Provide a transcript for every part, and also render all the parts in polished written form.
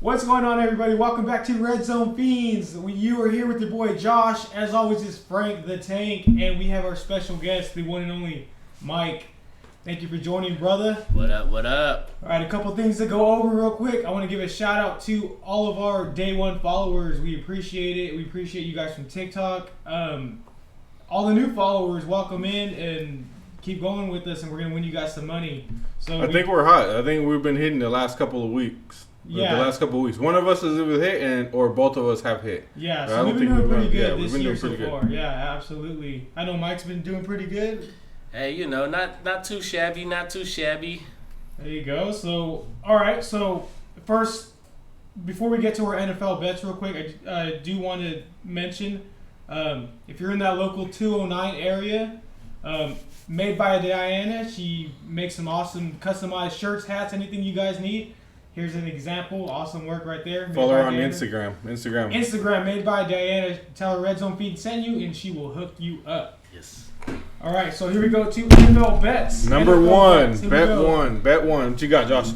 What's going on, everybody? Welcome back to Red Zone Fiends. You are here with your boy Josh. As always, it's Frank the Tank, and we have our special guest, the one and only Mike. Thank you for joining, brother. What up, what up? All right, a couple things to go over real quick. I want to give a shout out to all of our day one followers. We appreciate it. We appreciate you guys from TikTok. All the new followers, welcome in and keep going with us, and we're going to win you guys some money. So I think we're hot. I think we've been hitting the last couple of weeks. Yeah. The last couple of weeks. One of us has either hit or both of us have hit. Yeah, I so don't we've been think doing pretty we've good done- yeah, this we've been year doing so pretty good. far. Yeah, absolutely. I know Mike's been doing pretty good. Hey, you know, not too shabby, not too shabby. There you go. So, all right. So, first, before we get to our NFL bets real quick, I do want to mention, if you're in that local 209 area, made by Diana, she makes some awesome customized shirts, hats, anything you guys need. Here's an example. Awesome work right there. Follow her on Diana. Instagram. Instagram, made by Diana. Tell her Red Zone Feed sent you, and she will hook you up. Yes. All right, so here we go to NFL bets. Number NFL one. bets. Here we go. Bet one. What you got, Josh?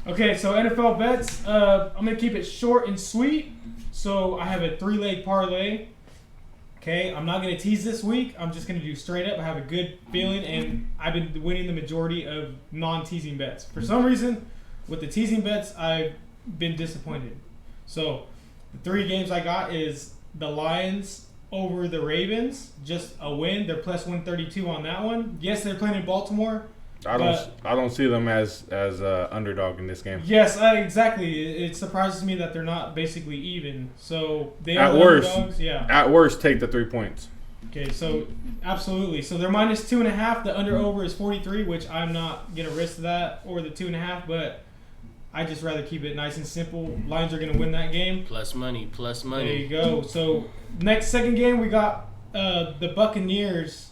Okay, so NFL bets. I'm going to keep it short and sweet. So I have a 3-leg parlay. Okay, I'm not going to tease this week. I'm just going to do straight up. I have a good feeling, and I've been winning the majority of non-teasing bets. For some reason, with the teasing bets, I've been disappointed. So the 3 games I got is the Lions over the Ravens, just a win. They're plus 132 on that one. Yes, they're playing in Baltimore. I don't see them as underdog in this game. Yes, exactly. It surprises me that they're not basically even. So they are At worst, underdogs. Yeah. At worst, take the 3 points. Okay, so absolutely. So they're minus 2.5. The under over is 43, which I'm not gonna risk that or the 2.5, but I just rather keep it nice and simple. Lions are gonna win that game. Plus money, plus money. There you go. So second game we got the Buccaneers.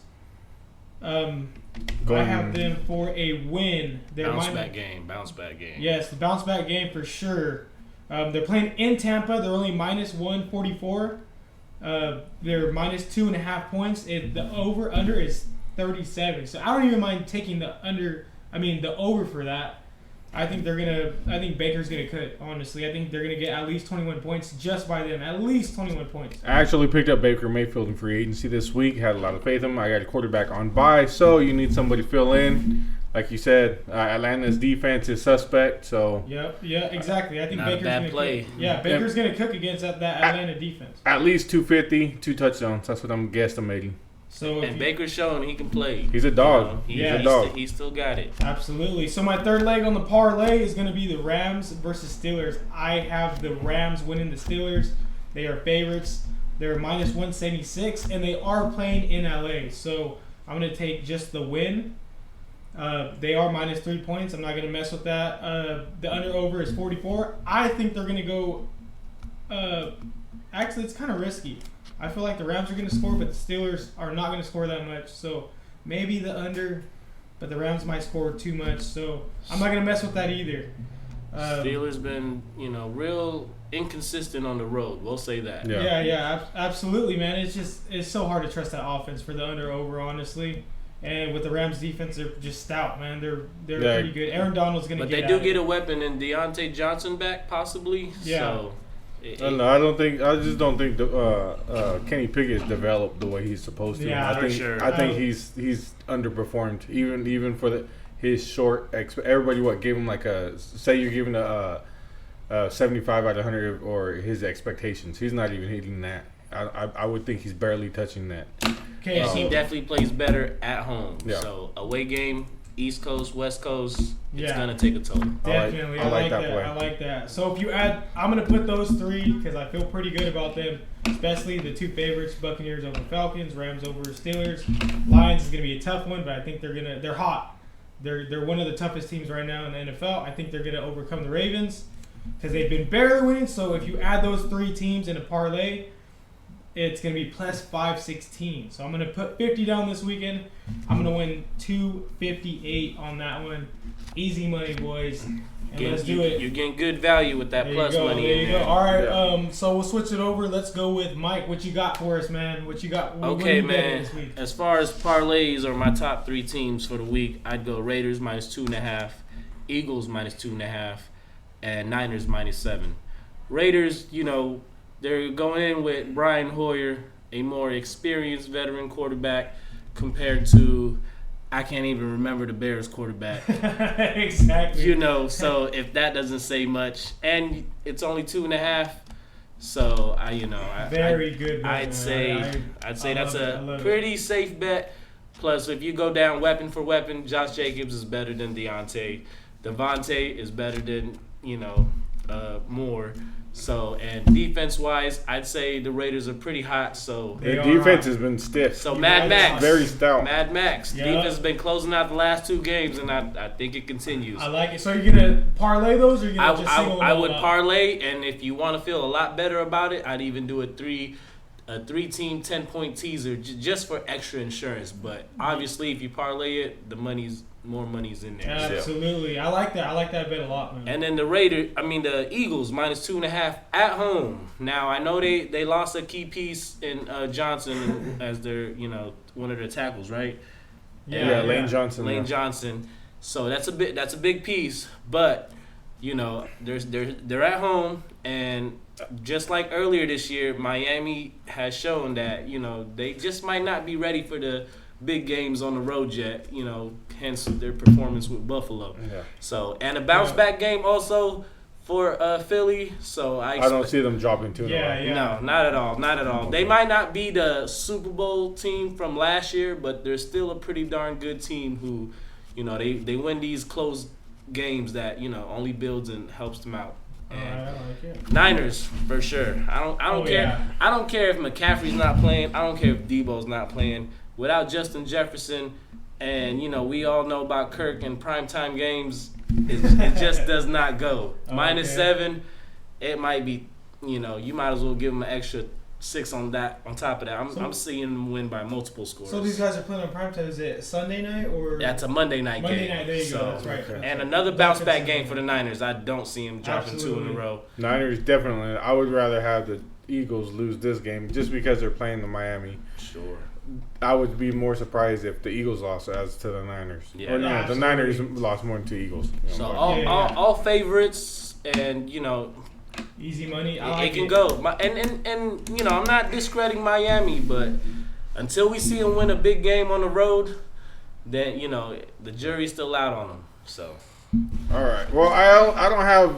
I have them for a win. They're Bounce back game. Yes, the bounce back game for sure. They're playing in Tampa. They're only minus 144. They're minus 2.5 points. The over under is 37. So I don't even mind taking the over for that. I think Baker's gonna cut. Honestly, I think they're gonna get at least 21 points just by them. At least 21 points. I actually picked up Baker Mayfield in free agency this week. Had a lot of faith in him. I got a quarterback on bye, so you need somebody to fill in. Like you said, Atlanta's defense is suspect. So Yeah, exactly. I think Not a Baker's bad gonna play. cook. Yeah, Baker's gonna cook against that Atlanta defense. at least 250, 2 touchdowns. That's what I'm guesstimating. So And Baker's showing he can play. He's a dog. You know, He's a dog. He still got it. absolutely. So my third leg on the parlay is going to be the Rams versus Steelers. I have the Rams winning the Steelers. They are favorites. They're minus 176, and they are playing in LA. So I'm going to take just the win. They are minus 3 points. I'm not going to mess with that. The under-over is 44. I think they're going to go actually, it's kind of risky. I feel like the Rams are going to score, but the Steelers are not going to score that much. So maybe the under, but the Rams might score too much. So I'm not going to mess with that either. Steelers been, real inconsistent on the road. We'll say that. Yeah. Absolutely, man. It's so hard to trust that offense for the under-over, honestly. And with the Rams defense, they're just stout, man. They're pretty good. Aaron Donald's going to But get they do at get it. a weapon in Deontay Johnson back, possibly. Yeah. So, I just don't think Kenny Pickett's developed the way he's supposed to. Yeah, for sure. I think he's underperformed even for his short. Everybody gave him like say you're giving a 75 out of 100 or his expectations. He's not even hitting that. I would think he's barely touching that. Okay, and so he definitely plays better at home. Yeah. So away game, East Coast, West Coast, it's Yeah. gonna take a toll. definitely, I like that. play. I like that. So if you add, I'm going to put those 3 because I feel pretty good about them, especially the 2 favorites: Buccaneers over Falcons, Rams over Steelers. Lions is going to be a tough one, but I think they're hot. They're one of the toughest teams right now in the NFL. I think they're going to overcome the Ravens because they've been barely winning. So if you add those 3 teams in a parlay, it's going to be plus 516. So I'm going to put 50 down this weekend. I'm going to win 258 on that one. Easy money, boys. And let's do it. You're getting good value with that There plus you go. money. There in you there. go. All right. Yeah. So we'll switch it over. Let's go with Mike. What you got for us, man? What you got? What Okay, you betting man. This week? As far as parlays or my top 3 teams for the week, I'd go Raiders minus 2.5, Eagles minus 2.5, and Niners minus 7. Raiders, they're going in with Brian Hoyer, a more experienced veteran quarterback, compared to I can't even remember the Bears quarterback. Exactly. So if that doesn't say much, and it's only 2.5, so Very good. I'd say that's a it. pretty safe bet. Plus, if you go down weapon for weapon, Josh Jacobs is better than Deontay. Devontae is better than Moore. So, and defense-wise, I'd say the Raiders are pretty hot. So Their defense has been stiff. So Mad Max, very stout. Mad Max. Yep. Defense has been closing out the last 2 games, and I think it continues. I like it. So you're gonna parlay those, or you're gonna just single them I all would out? parlay, and if you want to feel a lot better about it, I'd even do a 3-team 10-point teaser just for extra insurance. But obviously, if you parlay it, more money's in there. Absolutely, I like that. I like that bet a lot, man. And then the Eagles -2.5 at home. Now I know they lost a key piece in Johnson as their one of their tackles, right? Yeah, Lane Johnson. Lane Johnson. So that's a big piece, but they're at home, and just like earlier this year, Miami has shown that they just might not be ready for the big games on the road yet. Hence their performance with Buffalo. Yeah. So and a bounce back game also for Philly. So I don't see them dropping 2 in a row. Yeah. No, not at all. Not at all. They might not be the Super Bowl team from last year, but they're still a pretty darn good team who, they win these close games that, only builds and helps them out. I like it. Niners for sure. I don't care. Yeah. I don't care if McCaffrey's not playing. I don't care if Debo's not playing. Without Justin Jefferson, and we all know about Kirk in primetime games, it just does not go. -7, it might be. You might as well give them an extra 6 on that. On top of that, I'm seeing them win by multiple scores. So these guys are playing on primetime. Is it Sunday night or? That's a Monday night game. Monday night. There you go. That's right. Okay. And another bounce back game for the Niners. I don't see them dropping 2 in a row. Niners definitely. I would rather have the Eagles lose this game just because they're playing the Miami. Sure. I would be more surprised if the Eagles lost as to the Niners. Yeah. Or no, the Absolutely. Niners lost more than 2 Eagles. So more. all favorites, and Easy money. I it like can go. And I'm not discrediting Miami, but until we see them win a big game on the road, then the jury's still out on them. So All right. Well, I don't have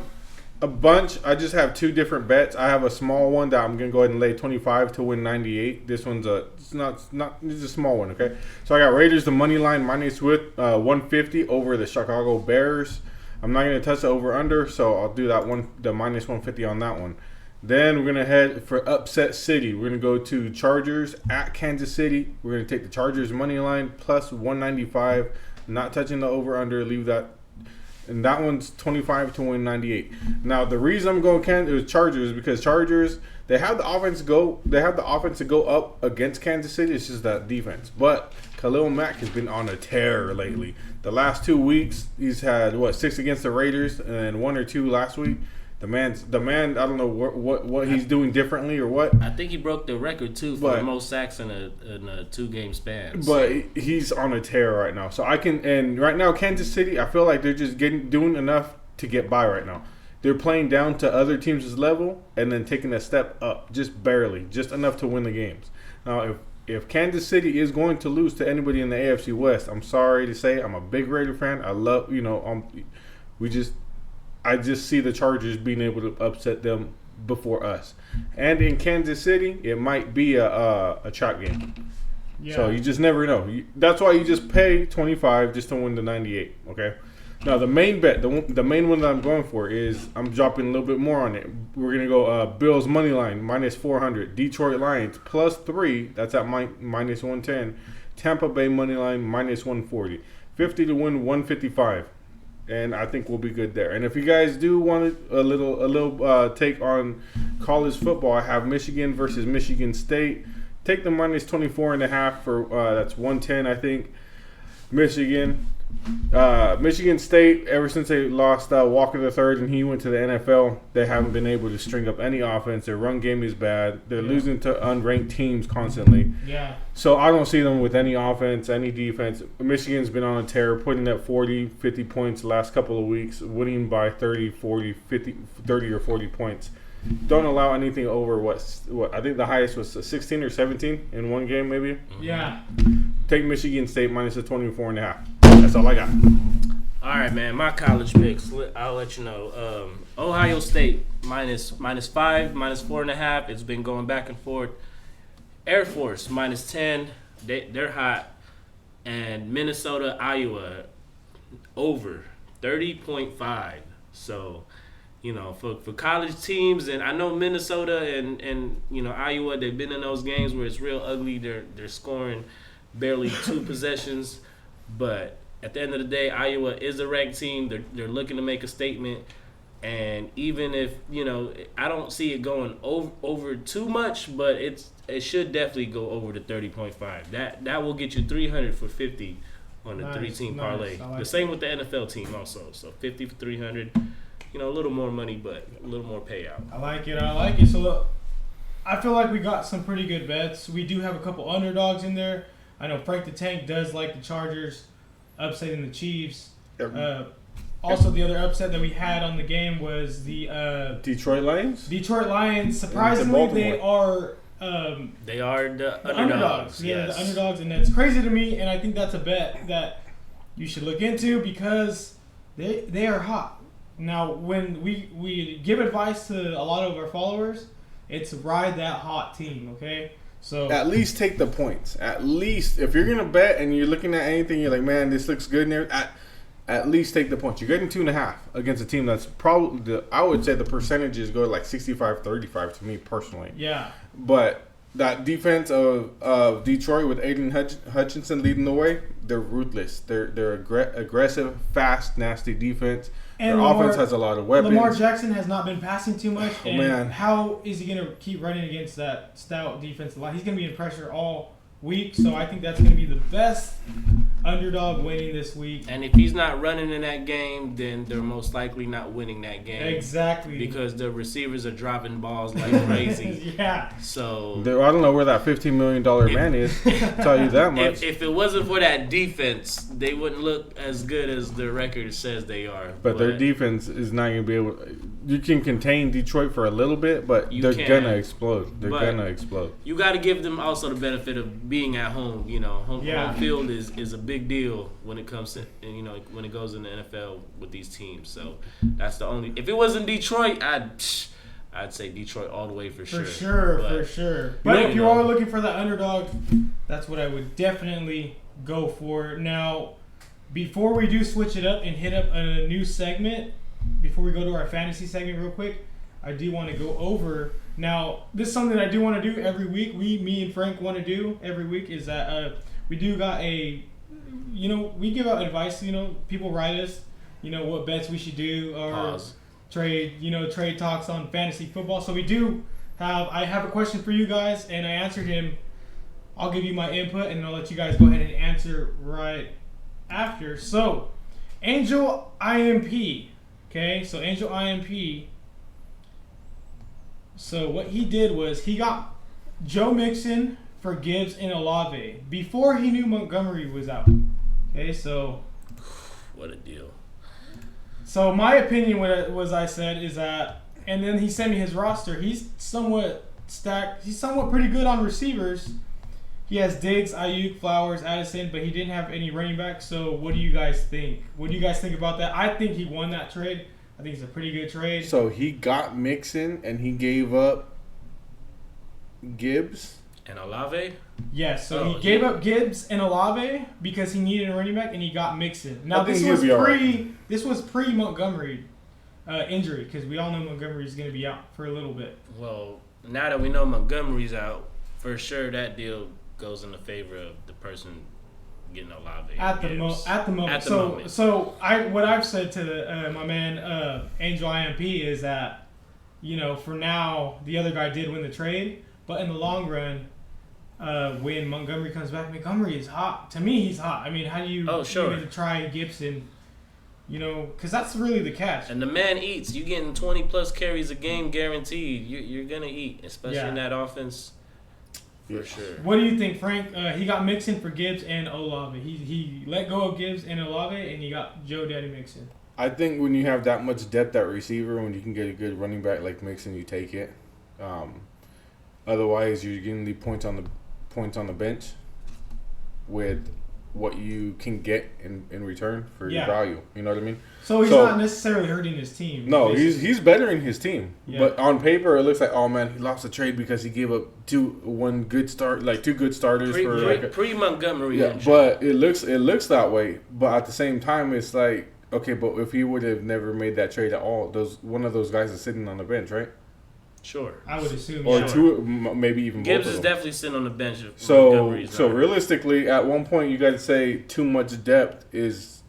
a bunch. I just have 2 different bets. I have a small one that I'm gonna go ahead and lay 25 to win 98. This one's it's a small one. Okay. So I got Raiders the money line minus with 150 over the Chicago Bears. I'm not gonna touch the over under, so I'll do that one, the minus 150 on that one. Then we're gonna head for upset city. We're gonna go to Chargers at Kansas City. We're gonna take the Chargers money line plus 195. Not touching the over under. Leave that. And that one's 25 to win 98. Now the reason I'm going Chargers is because Chargers, they have the offense to go up against Kansas City. It's just that defense. But Khalil Mack has been on a tear lately. The last 2 weeks he's had 6 against the Raiders and 1 or 2 last week. The man. I don't know what he's doing differently or what. I think he broke the record too for the most sacks in a 2-game span. But he's on a tear right now. So and right now Kansas City, I feel like they're just doing enough to get by right now. They're playing down to other teams' level and then taking a step up, just barely, just enough to win the games. Now, if Kansas City is going to lose to anybody in the AFC West, I'm sorry to say, I'm a big Raider fan. I love, I just see the Chargers being able to upset them before us. And in Kansas City, it might be a trap game. Yeah. So you just never know. That's why you just pay 25 just to win the 98. Okay. Now the main bet, the main one that I'm going for is I'm dropping a little bit more on it. We're gonna go Bills money line minus 400, Detroit Lions plus 3. That's at minus 110. Tampa Bay money line minus 140, 50 to win 155. And I think we'll be good there. And if you guys do want a little take on college football, I have Michigan versus Michigan State. Take the minus 24.5 for that's 110, I think. Michigan State, ever since they lost Walker III and he went to the NFL, they haven't been able to string up any offense. Their run game is bad. They're losing to unranked teams constantly. Yeah. So I don't see them with any offense, any defense. Michigan's been on a tear, putting up 40, 50 points the last couple of weeks, winning by 30 or 40 points. don't allow anything over what I think the highest was 16 or 17 in one game maybe. Yeah. Take Michigan State minus the 24.5. That's all I got. All right, man. My college picks. I'll let you know. Ohio State minus 5, minus 4.5. It's been going back and forth. Air Force minus 10. They're hot. And Minnesota, Iowa over 30.5. So, you know, for college teams, and I know Minnesota and you know Iowa, they've been in those games where it's real ugly. They're scoring barely 2 possessions, but at the end of the day, Iowa is a ranked team. They're looking to make a statement, and even if you know, I don't see it going over too much, but it should definitely go over to 30.5. That will get you 300 for 50 on the 3-team parlay. I like the same with the NFL team also. So 50 for 300. You know, a little more money, but a little more payout. I like it. So look, I feel like we got some pretty good bets. We do have a couple underdogs in there. I know Frank the Tank does like the Chargers upsetting the Chiefs. Also, the other upset that we had on the game was the Detroit Lions. Detroit Lions. Surprisingly, they are They are the underdogs. Yeah, the underdogs, and that's crazy to me. And I think that's a bet that you should look into because they are hot. Now, when we give advice to a lot of our followers, it's ride that hot team, okay? So at least take the points. At least if you're gonna bet and you're looking at anything, you're like, man, this looks good. And at least take the points. You're getting 2.5 against a team that's probably I would say the percentages go like 65-35 to me personally. Yeah. But that defense of Detroit with Aiden Hutchinson leading the way, they're ruthless. They're aggressive, fast, nasty defense. And Their offense has a lot of weapons. Lamar Jackson has not been passing too much. Oh, and man. how is he going to keep running against that stout defensive line? He's going to be in pressure all week, so I think that's going to be the best underdog winning this week. And if he's not running in that game, then they're most likely not winning that game. Exactly. Because the receivers are dropping balls like crazy. Yeah. So I don't know where that $15 million man is. I'll tell you that much. if it wasn't for that defense, they wouldn't look as good as their record says they are. But their defense is not going to be able. You can contain Detroit for a little bit, but they're gonna explode. They're gonna explode. You got to give them also the benefit of being at home. You know, home field is a big deal when it comes to when it goes in the NFL with these teams. So that's the only. If it wasn't Detroit, I'd say Detroit all the way for sure. For sure. But if you are looking for the underdog, that's what I would definitely go for. Now, before we do switch it up and hit up a new segment, before we go to our fantasy segment real quick, I do want to go over. Now, this is something I do want to do every week. Me and Frank want to do every week is that we do got we give out advice. People write us, what bets we should do or trade talks on fantasy football. So I have a question for you guys, and I answered him. I'll give you my input, and I'll let you guys go ahead and answer right after. So, Angel IMP. Okay, so Angel IMP. So what he did was he got Joe Mixon for Gibbs and Olave before he knew Montgomery was out. Okay, so what a deal. So my opinion I said is that, and then he sent me his roster. He's somewhat stacked. He's somewhat pretty good on receivers. He has Diggs, Ayuk, Flowers, Addison, but he didn't have any running backs. So what do you guys think? What do you guys think about that? I think he won that trade. I think it's a pretty good trade. So he got Mixon and he gave up Gibbs and Olave. Yes, so he gave up Gibbs and Olave because he needed a running back, and he got Mixon. Now this was pre Montgomery injury because we all know Montgomery is going to be out for a little bit. Well, now that we know Montgomery's out, for sure that deal goes in the favor of the person getting Olave at the moment. So what I've said to my man Angel IMP is that for now the other guy did win the trade, but in the long run, when Montgomery comes back, Montgomery is hot. To me, he's hot. I mean, how do you even try Gibson? Because that's really the catch. And the man eats. You getting 20 plus carries a game guaranteed. You're gonna eat, especially in that offense. For sure. What do you think, Frank? He got Mixon for Gibbs and Olave. He let go of Gibbs and Olave, and he got Joe Daddy Mixon. I think when you have that much depth at receiver, when you can get a good running back like Mixon, you take it. Otherwise, you're getting the points on the bench with what you can get in return for your value. You know what I mean? So he's not necessarily hurting his team. No, he's bettering his team. Yeah. But on paper, it looks like, oh man, he lost a trade because he gave up two good starters pre Montgomery. Yeah, but it looks that way. But at the same time, it's like, okay, but if he would have never made that trade at all, one of those guys is sitting on the bench, right? Sure. I would assume. Or sure. two, maybe even Gibbs both of is them. definitely sitting on the bench. So realistically, at one point, you got to say too much depth is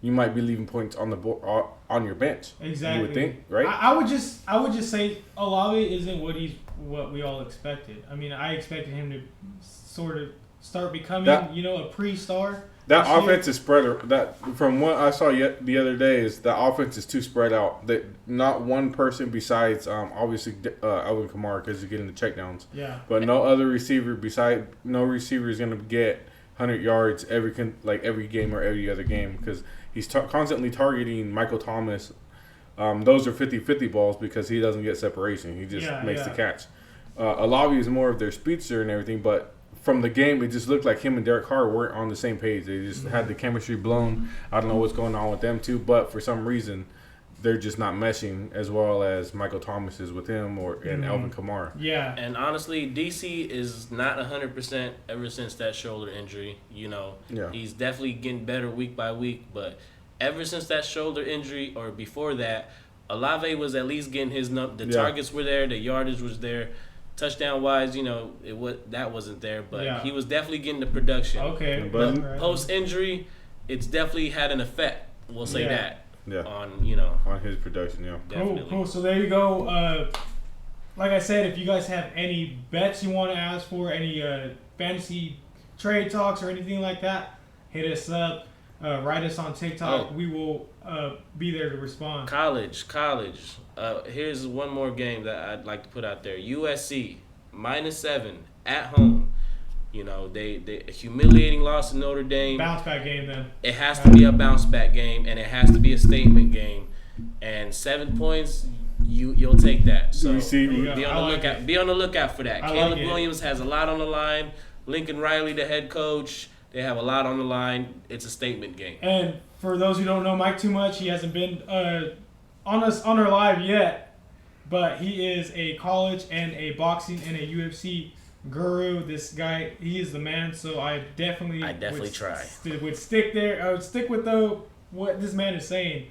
you might be leaving points on the board on your bench. Exactly. You would think, right? I would just say Olave isn't what we all expected. I mean, I expected him to sort of start becoming a pre-star. That offense is spread. That from what I saw the other day is the offense is too spread out. That not one person besides obviously Alvin Kamara because he's getting the checkdowns. Yeah. But no receiver is going to get 100 yards every game or every other game because he's constantly targeting Michael Thomas. Those are 50-50 balls because he doesn't get separation. He just makes the catch. Olave is more of their speedster and everything, but from the game, it just looked like him and Derek Carr weren't on the same page. They just had the chemistry blown. I don't know what's going on with them too, but for some reason, they're just not meshing as well as Michael Thomas is with him and Alvin Kamara. Yeah. And honestly, DC is not 100% ever since that shoulder injury. He's definitely getting better week by week, but ever since that shoulder injury or before that, Olave was at least getting his targets were there, the yardage was there. Touchdown wise, that wasn't there, but he was definitely getting the production. Okay. But post injury, it's definitely had an effect. We'll say that. Yeah. On his production, yeah. Definitely. Cool. So there you go. Like I said, if you guys have any bets you want to ask for, any fantasy trade talks or anything like that, hit us up. Write us on TikTok. We will be there to respond. College. Here's one more game that I'd like to put out there. USC -7 at home. They a humiliating loss to Notre Dame. Bounce back game then. It has to be a bounce back game, and it has to be a statement game. And 7 points, you'll take that. So be on the lookout for that. Caleb Williams has a lot on the line. Lincoln Riley, the head coach. They have a lot on the line. It's a statement game. And for those who don't know Mike too much, he hasn't been on our live yet, but he is a college and a boxing and a UFC guru. This guy, he is the man. So I definitely would try. Would stick there. I would stick with what this man is saying.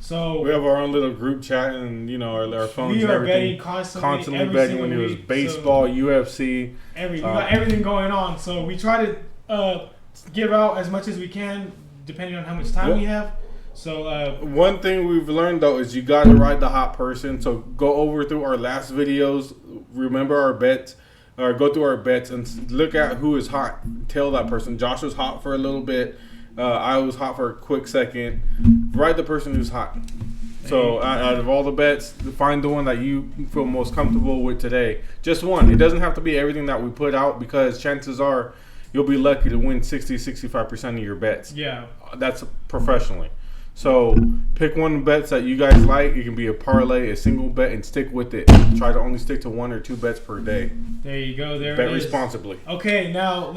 So we have our own little group chat and our phones. We are betting constantly betting when it was baseball, UFC. We got everything going on. So we try to give out as much as we can, depending on how much time we have. So one thing we've learned though is you got to ride the hot person. So go over through our last videos. Remember our bets. Or go through our bets and look at who is hot. Tell that person. Josh was hot for a little bit. I was hot for a quick second. Ride the person who's hot. So out of all the bets, find the one that you feel most comfortable with today. Just one. It doesn't have to be everything that we put out because chances are you'll be lucky to win 60-65% of your bets. Yeah. That's professionally. So pick one bets that you guys like. It can be a parlay, a single bet, and stick with it. Try to only stick to 1 or 2 bets per day. There you go. There Bet it is. responsibly. Okay, now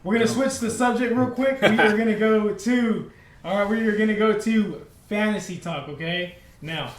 we're gonna switch the subject real quick. We are gonna go to fantasy talk. Okay, now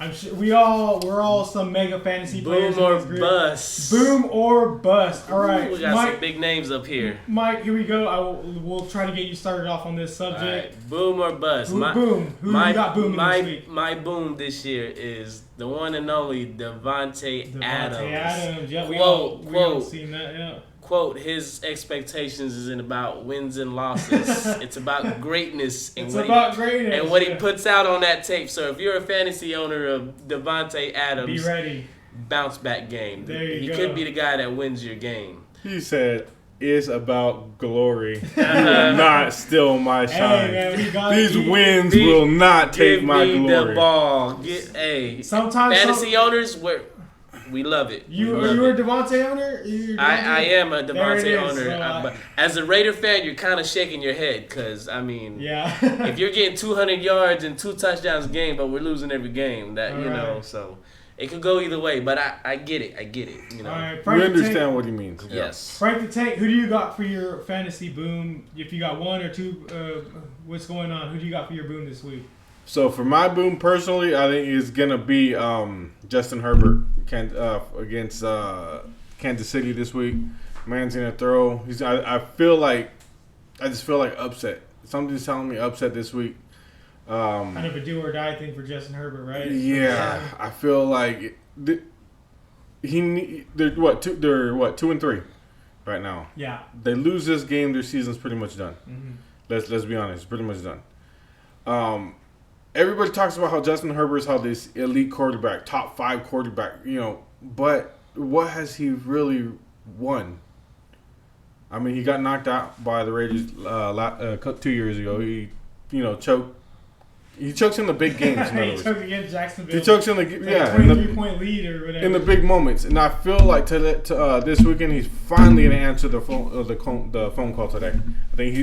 I'm sure we're all some mega fantasy players. Boom or bust. Boom or bust. All right, we got Mike, some big names up here. Mike, here we go. We'll try to get you started off on this subject. Right. Boom or bust. Boom. Who you got booming this week? My boom this year is the one and only Devontae Adams. Yeah, we all seen that. Yeah. Quote, his expectations isn't about wins and losses. It's about greatness. And what he puts out on that tape. So if you're a fantasy owner of Devontae Adams, be ready. Bounce back game. He could be the guy that wins your game. He said, it's about glory. Not steal my shine. Hey, man, these wins will not take my glory. Give me the ball. Fantasy owners, We love it. You We love were a it. Devontae owner? You're a I Devontae? am a There it Devontae is. owner, So, but as a Raider fan, you're kind of shaking your head because I mean, yeah. if you're getting 200 yards and 2 touchdowns a game, but we're losing every game, that you know, Alright. so it could go either way. But I get it. You know. All right, We Frank the Tank. understand what he means. Yeah. Yes. Frank the Tank, who do you got for your fantasy boom? If you got one or two, what's going on? Who do you got for your boom this week? So for my boom personally, I think it's gonna be Justin Herbert against Kansas City this week. Man's gonna throw. I just feel like upset. Something's telling me upset this week. Kind of a do or die thing for Justin Herbert, right? Yeah, I feel like they're 2-3 right now. Yeah. They lose this game, their season's pretty much done. Mm-hmm. Let's be honest, it's pretty much done. Everybody talks about how Justin Herbert's how this elite quarterback, top 5 quarterback, but what has he really won? I mean, he got knocked out by the Raiders 2 years ago. He, choked. He chokes in the big games. In other He words. choked against Jacksonville. He chokes in the It's like yeah a in the, 23-point lead or whatever. in the big moments, and I feel like this weekend he's finally gonna answer the phone call today. I think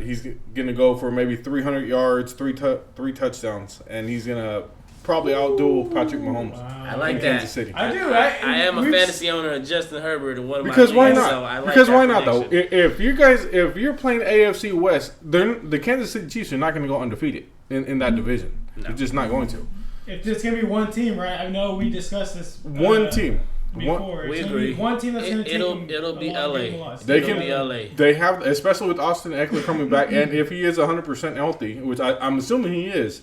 he's gonna go for maybe 300 yards, three touchdowns, and he's gonna probably outduel Patrick Mahomes. Wow. I like in that. Kansas City. I do. I am a we've- fantasy owner of Justin Herbert and one of Because my why leagues, not? So I like Because that why not though? prediction. If you're playing AFC West, the Kansas City Chiefs are not going to go undefeated in that division. No. They're just not going to. If there's gonna be one team, right? I know we discussed this. One team. Before. We It's gonna be agree. one team that's gonna take It'll them be a long LA. game loss. They It'll can- be LA. They have, especially with Austin Eckler coming back, and if he is 100% healthy, which I'm assuming he is,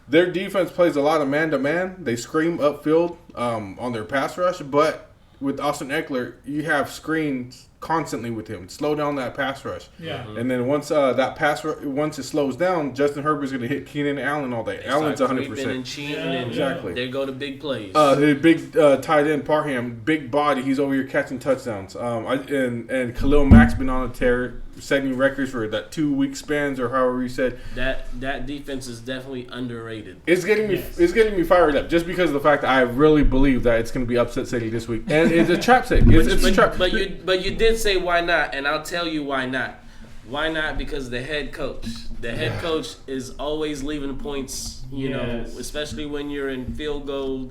their defense plays a lot of man-to-man. They scream upfield on their pass rush, but with Austin Eckler, you have screens constantly with him. Slow down that pass rush. Yeah. And then once once it slows down, Justin Herbert's going to hit Keenan Allen all day. They Allen's start creeping 100%. and cheating, Yeah, and exactly. They go to big plays. The big tight end Parham, big body. He's over here catching touchdowns. And Khalil Mack's been on a tear, setting records for that 2-week spans or however you said. That defense is definitely underrated. It's getting me. Yes. It's getting me fired up just because of the fact that I really believe that it's going to be upset city this week, and it's a trap city. It's a trap. But you did say why not, and I'll tell you why not. Why not? Because the head coach. The head coach is always leaving points. You know, Yes. especially when you're in field goal,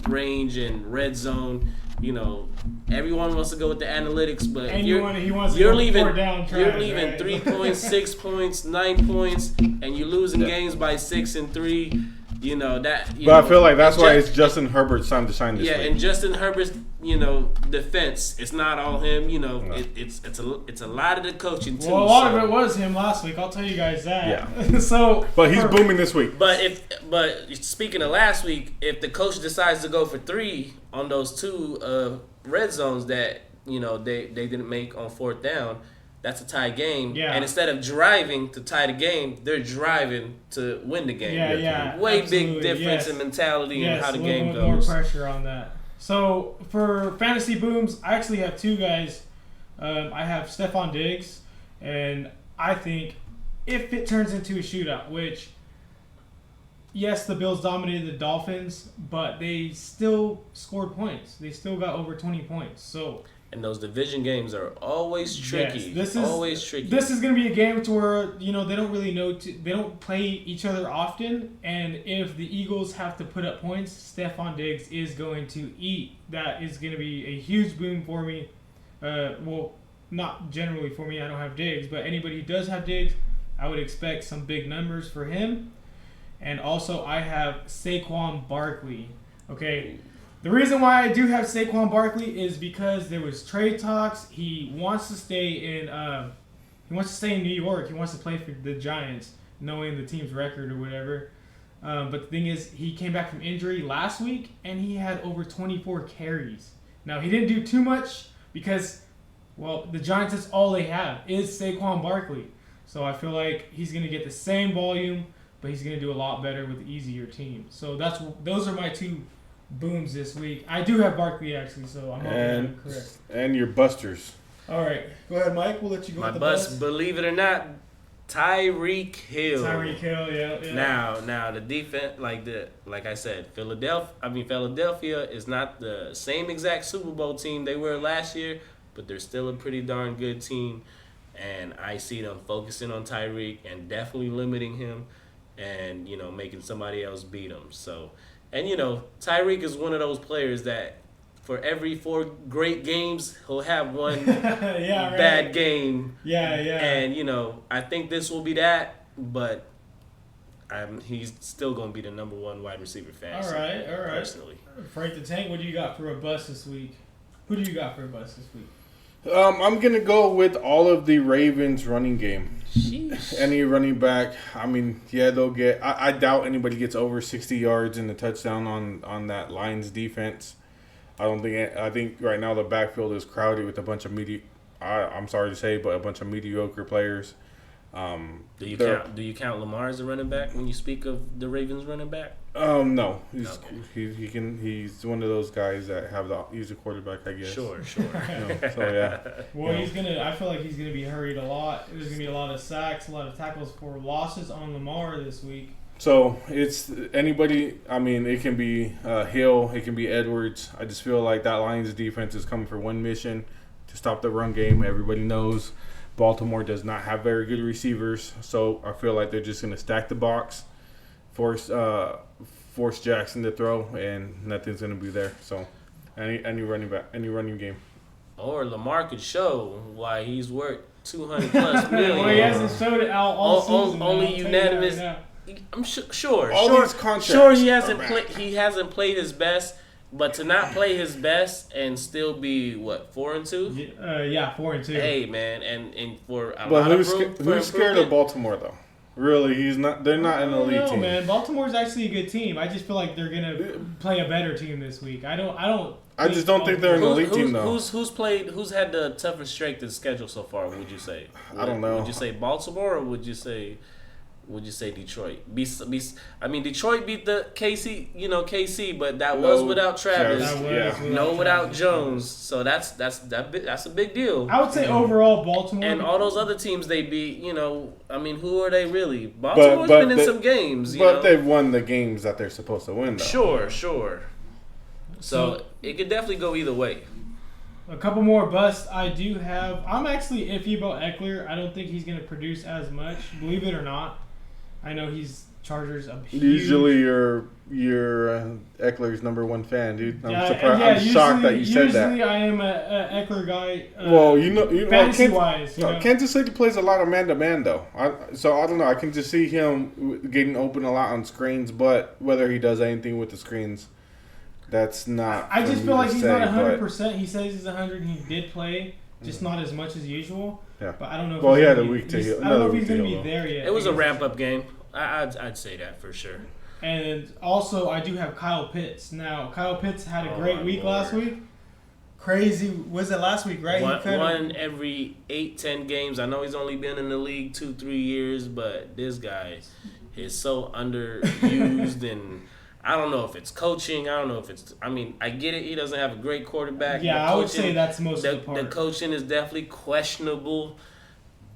range and red zone. Everyone wants to go with the analytics, but And you're he wants to you're go leaving 4 down tries, you're leaving right? 3 points, 6 points, 9 points, and you're losing Yeah. games by 6 and 3. But I feel like that's why it's Justin Herbert's time to shine this yeah, week. and Justin Herbert's, defense. It's not all him. It's a lot of the coaching too. Well, a lot so- of it was him last week. I'll tell you guys that. Yeah. So, But he's booming this week. But speaking of last week, if the coach decides to go for 3 on those 2 red zones that they didn't make on 4th down, that's a tie game. Yeah. And instead of driving to tie the game, they're driving to win the game. Yeah. Way absolutely, big difference yes. in mentality and how the a game little bit more goes. pressure on that. So for fantasy booms, I actually have 2 guys. I have Stephon Diggs, and I think if it turns into a shootout, which yes, the Bills dominated the Dolphins, but they still scored points. They still got over 20 points. So And those division games are always tricky. yes, this is always tricky. This is going to be a game to where they don't really know. They don't play each other often, and if the Eagles have to put up points, Stephon Diggs is going to eat. That is going to be a huge boom for me. Well, not generally for me. I don't have Diggs, but anybody who does have Diggs, I would expect some big numbers for him. And also, I have Saquon Barkley. Okay. The reason why I do have Saquon Barkley is because there was trade talks. He wants to stay in. He wants to stay in New York. He wants to play for the Giants, knowing the team's record or whatever. But the thing is, he came back from injury last week, and he had over 24 carries. Now he didn't do too much because, well, the Giants, that's all they have is Saquon Barkley. So I feel like he's gonna get the same volume, but he's gonna do a lot better with the easier team. So those are my 2 booms this week. I do have Barkley actually, so I'm hoping I'm correct. And your busters. All right, go ahead, Mike. We'll let you go My with the bus, bus. believe it or not, Tyreek Hill. Tyreek Hill, yeah. Now the defense, like I said, Philadelphia is not the same exact Super Bowl team they were last year, but they're still a pretty darn good team, and I see them focusing on Tyreek and definitely limiting him, and making somebody else beat him. So, and Tyreek is one of those players that for every 4 great games, he'll have one bad game. Yeah. And, I think this will be that, but he's still going to be the number 1 wide receiver fan. All right. Personally. Frank the Tank, what do you got for a bust this week? Who do you got for a bust this week? I'm going to go with all of the Ravens running game. Sheesh. Any running back, I mean, yeah, they'll get. I doubt anybody gets over 60 yards in the touchdown on that Lions defense. I think right now the backfield is crowded with a bunch of I'm sorry to say, but a bunch of mediocre players. Do you count Lamar as a running back when you speak of the Ravens running back? No, he's Okay. he's one of those guys that he's a quarterback, I guess. Sure. So yeah. Well, I feel like he's gonna be hurried a lot. There's gonna be a lot of sacks, a lot of tackles for losses on Lamar this week. So it's anybody. I mean, it can be Hill, it can be Edwards. I just feel like that Lions defense is coming for one mission: to stop the run game. Everybody knows Baltimore does not have very good receivers, so I feel like they're just going to stack the box, force Jackson to throw, and nothing's going to be there. So any running game. Or Lamar could show why he's worth $200+ million. Well, he hasn't showed it all season. Only I'll tell you unanimous. that right I'm sure. These contracts Sure, he hasn't played his best, but to not play his best and still be 4-2. Yeah, 4-2. Hey man, and for a But lot of room for who's scared of improvement. Baltimore though? Really, he's not. They're not an elite team. Man, Baltimore's actually a good team. I just feel like they're gonna play a better team this week. I just don't think they're an elite team though. Who's had the toughest strength of schedule so far? Would you say? I don't know. Would you say Baltimore or would you say Detroit? Detroit beat the KC, but that was without Travis. Without Jones. So that's a big deal. I would say overall Baltimore And all those other teams they beat, who are they really? Baltimore's been in some games, but they've won the games that they're supposed to win, though. Sure. So it could definitely go either way. A couple more busts I do have. I'm actually iffy about Eckler. I don't think he's going to produce as much, believe it or not. I know he's Chargers a huge... Usually you're Eckler's number 1 fan, dude. I'm surprised. I'm shocked that you said that. Usually I am a Eckler guy. Fantasy-wise. You know? Kansas City plays a lot of man-to-man, though. So I don't know. I can just see him getting open a lot on screens, but whether he does anything with the screens, that's not. I just feel like he's not 100%. He says he's 100 and he did play, just not as much as usual. Yeah. But I don't know if he had a week to heal. I don't know if he's going to be there yet. It was a ramp-up game. I'd say that for sure. And also, I do have Kyle Pitts. Now, Kyle Pitts had a great week last week. Crazy. Was it last week, right? One every 8-10 games. I know he's only been in the league 2-3 years, but this guy is so underused and... I don't know if it's coaching. I don't know if it's... I get it. He doesn't have a great quarterback. Yeah, I would say that's most of the part. The coaching is definitely questionable.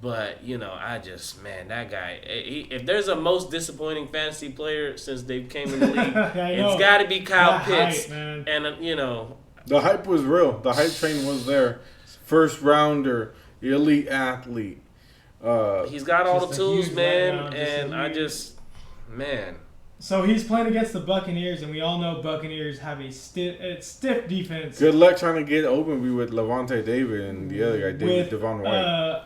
But, that guy... If there's a most disappointing fantasy player since they came in the league, it's got to be Kyle Pitts. Hype, man. And, The hype was real. The hype train was there. First rounder, elite athlete. He's got all the tools, man. And So he's playing against the Buccaneers, and we all know Buccaneers have a stiff defense. Good luck trying to get open with Levante David and the other guy, Devon White.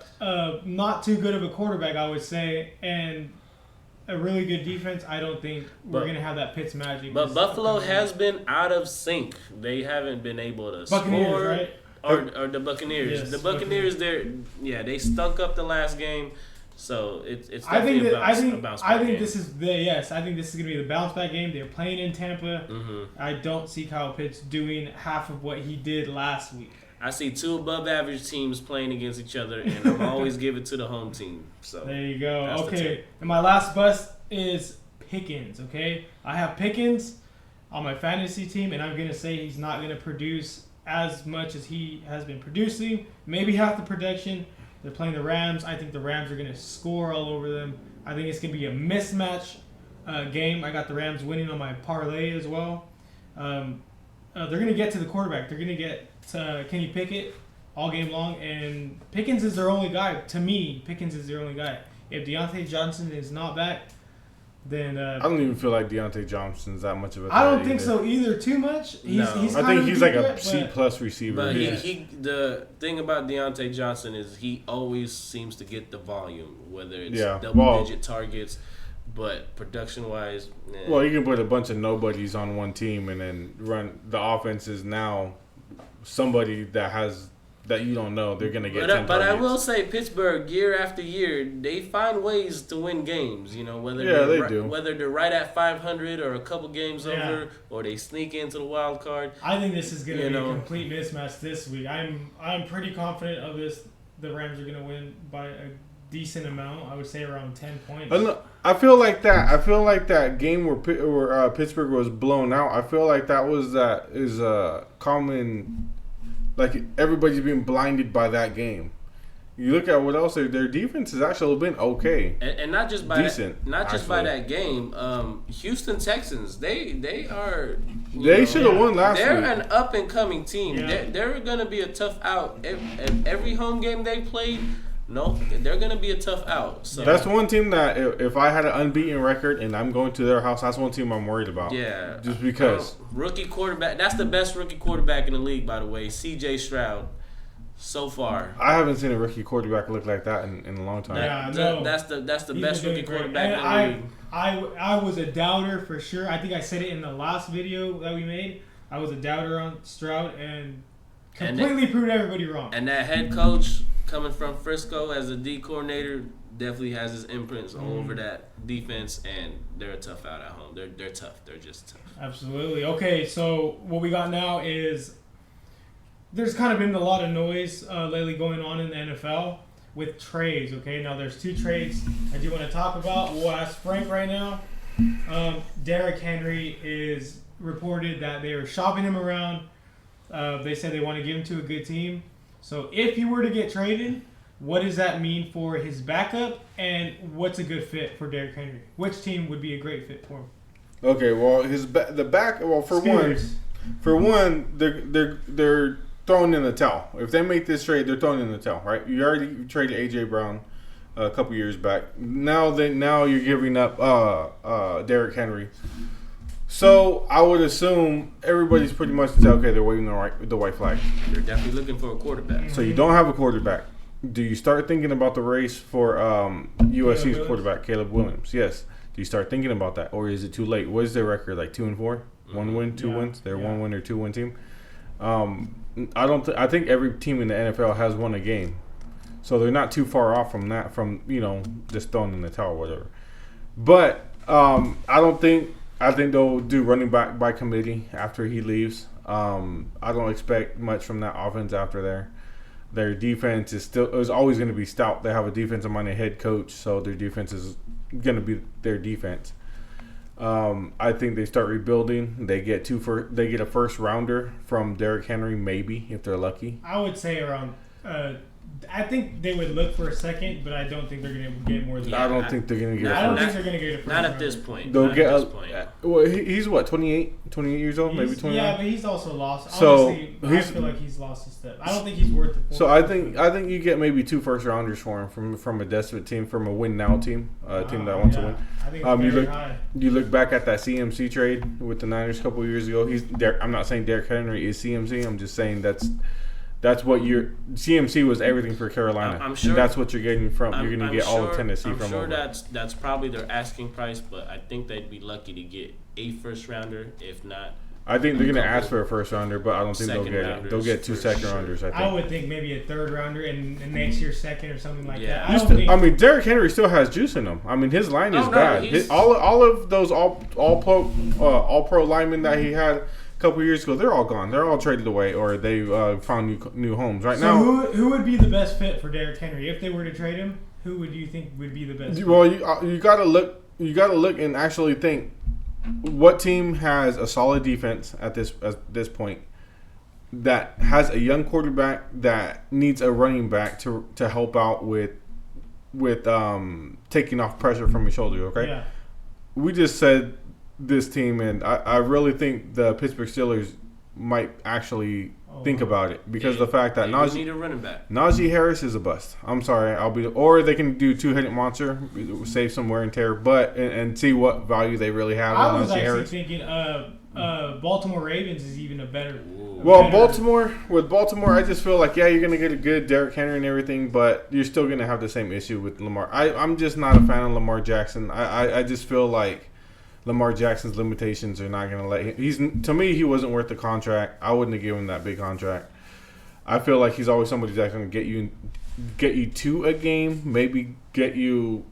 Not too good of a quarterback, I would say, and a really good defense. I don't think we're going to have that Pitts magic. But Buffalo has been out of sync. They haven't been able to score. Right? Or the Buccaneers. Yes, the Buccaneers, they stunk up the last game. So it's I think definitely a bounce back game. this is going to be the bounce back game. They're playing in Tampa. Mm-hmm. I don't see Kyle Pitts doing half of what he did last week. I see 2 above average teams playing against each other, and I'm always give it to the home team. So there you go. Okay, and my last bust is Pickens. Okay, I have Pickens on my fantasy team, and I'm going to say he's not going to produce as much as he has been producing. Maybe half the production. They're playing the Rams. I think the Rams are going to score all over them. I think it's going to be a mismatch game. I got the Rams winning on my parlay as well. They're going to get to the quarterback. They're going to get to Kenny Pickett all game long, and Pickens is their only guy. To me, Pickens is their only guy. If Deontay Johnson is not back, then I don't even feel like Deontay Johnson's that much of a. I don't think so either. Too much. He's I think he's like a C plus receiver. But the thing about Deontay Johnson is he always seems to get the volume, whether it's double-digit targets, but production-wise, well, you can put a bunch of nobodies on one team and then run the offense is now somebody that you don't know they're gonna get. But I will say Pittsburgh year after year they find ways to win games. You know whether they're right at 500 or a couple games over, or they sneak into the wild card. I think this is gonna be a complete mismatch this week. I'm pretty confident of this. The Rams are gonna win by a decent amount. I would say around 10 points. I feel like that game where Pittsburgh was blown out. I feel like that is a common. Like, everybody's being blinded by that game. You look at what else their defense has actually been okay, and not just by by that game. Houston Texans, they are. They should have won last week. They're an up and coming team. Yeah. They're going to be a tough out. Every home game they played. No, they're going to be a tough out. So. That's one team that if I had an unbeaten record and I'm going to their house, that's one team I'm worried about. Yeah. Just because. Rookie quarterback. That's the best rookie quarterback in the league, by the way. C.J. Stroud. So far. I haven't seen a rookie quarterback look like that in a long time. That's the best rookie quarterback in the league. I was a doubter for sure. I think I said it in the last video that we made. I was a doubter on Stroud and completely proved everybody wrong. And that head coach coming from Frisco as a D coordinator definitely has his imprints all over that defense, and they're a tough out at home. They're tough. They're just tough. Absolutely. Okay, so what we got now is there's kind of been a lot of noise lately going on in the NFL with trades, okay? Now, there's two trades I do want to talk about. We'll ask Frank right now. Derrick Henry is reported that they are shopping him around. They said they want to give him to a good team. So if he were to get traded, what does that mean for his backup, and what's a good fit for Derrick Henry? Which team would be a great fit for him? Okay, well, for one, they're throwing in the towel. If they make this trade, they're throwing in the towel, right? You already traded A.J. Brown a couple years back. Now you're giving up Derrick Henry. So I would assume everybody's pretty much okay. They're waving the white flag. They're definitely looking for a quarterback. So you don't have a quarterback. Do you start thinking about the race for USC's quarterback, Caleb Williams? Yes. Do you start thinking about that, or is it too late? What is their record? Like 2-4, 1 win, 2 wins. They're 1 win or 2 win team. I think every team in the NFL has won a game, so they're not too far off from that. From just throwing in the towel or whatever. But I think they'll do running back by committee after he leaves. I don't expect much from that offense after there. Their defense is always going to be stout. They have a defensive-minded head coach, so their defense is going to be their defense. I think they start rebuilding. They get a first rounder from Derrick Henry, maybe if they're lucky. I would say around. I think they would look for a second, but I don't think they're going to get more than that. I don't think they're going to get. I don't think they're going to get a first. Not at this point. They'll get. Well, he's what 28 years old, maybe 29. Yeah, but he's also lost. So honestly, I feel like he's lost his step. I don't think he's worth it. So I think you get maybe 2 first rounders for him from a desperate team, from a win now team, a team that wants to win. I think it's very high. You look back at that CMC trade with the Niners a couple years ago. I'm not saying Derrick Henry is CMC. I'm just saying that's what CMC was everything for Carolina. I'm sure that's what you're getting from. You're going to get all of Tennessee from. I'm sure that's probably their asking price, but I think they'd be lucky to get a first rounder, if not. I think they're going to ask for a first rounder, but I don't think they'll get it. They'll get 2 second rounders. I think. I would think maybe a third rounder and next year second or something like that. Derrick Henry still has juice in him. I mean, his line is bad. All of those all pro linemen that he had a couple years ago, they're all gone. They're all traded away, or they found new homes. Right now, who would be the best fit for Derrick Henry if they were to trade him? Who would you think would be the best? Well, you got to look. You got to look and actually think. What team has a solid defense at this point? that has a young quarterback that needs a running back to help out with taking off pressure from his shoulder. Okay, Yeah. we just said this team, and I really think the Pittsburgh Steelers might actually think about it because the fact that They need a running back. Najee Harris is a bust. I'm sorry, or they can do two-headed monster, save some wear and tear, but and see what value they really have I on was Najee actually Harris. thinking Baltimore Ravens is even a better. Well, better- Baltimore, I just feel like you're gonna get a good Derrick Henry and everything, but you're still gonna have the same issue with Lamar. I'm just not a fan of Lamar Jackson. I just feel like Lamar Jackson's limitations are not gonna let him. To me, he wasn't worth the contract. I wouldn't have given him that big contract. I feel like he's always somebody that's gonna get you to a game, maybe get you